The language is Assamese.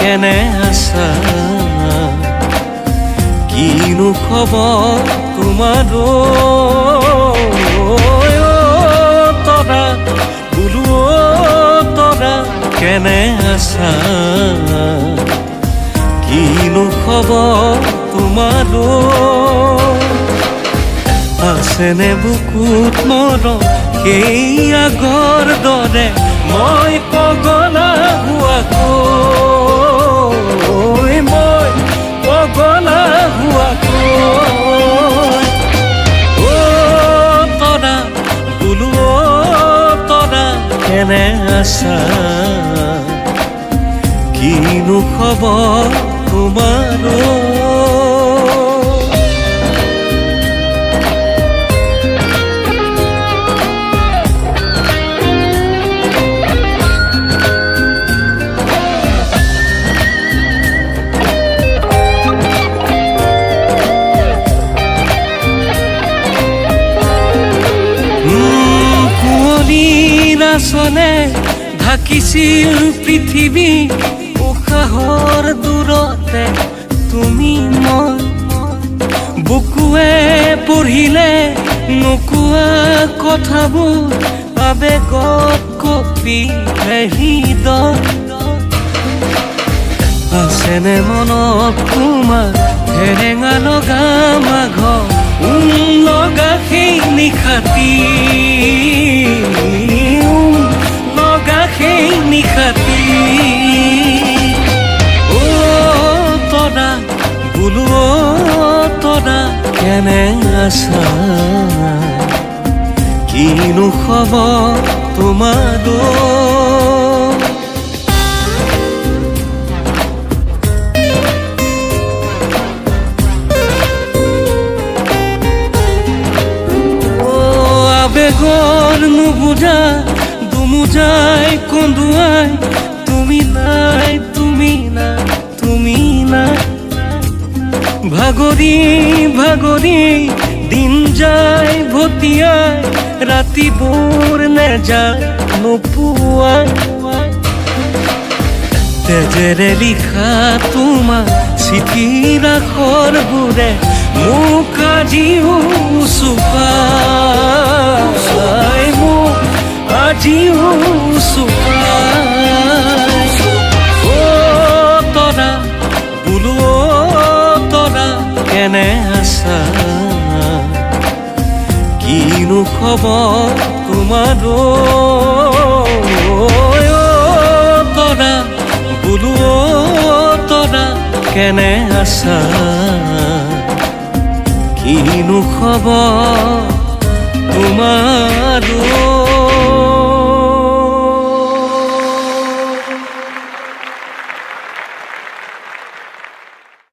কেনে আছা কিনো খবৰ তোমাৰ তৰা বোলো তৰা কেনে আছা কিনো খবৰ তোমাৰ আছেনে বুকুত মৰম সেই আগৰ দৰে মই পগলা হোৱাকৈ মই পগলা হোৱাকৈ তৰা বোলো তৰা কেনে আছা কিনো খবৰ তোমাৰ নাচনে ঢাকিছিল পৃথিৱী উশাহৰ দূৰতে তুমি মই বুকুৱে পঢ়িলে নোকোৱা কথাবোৰ আবেগত কপি হৃদয় আছেনে মনত তোমাৰ হেৰেঙা লগা মাঘ লগা সেই নিশাতি লগা সেই নিশাতি তৰা বোলো তৰা কেনে আছা কিনো খবৰ তোমাৰ আবেগৰ নুবুজা দুমুজাই কন্দুৱাই তুমি নাই তুমি নাই তুমি নাই ভাগৰি ভাগৰি দিন যায় ভতিয়াই ৰাতিবোৰ নেযায় নোপোৱাই তেজেৰে লিখা তোমাৰ চিঠিৰ আখৰবোৰে মোক আজিও চুপাই মোক আজিও চুপাই তৰা বোলো তৰা কেনে আছা কিনো খবৰ তোমাৰ তৰা বোলো তৰা কেনে আছা কিনো খবৰ তোমাৰ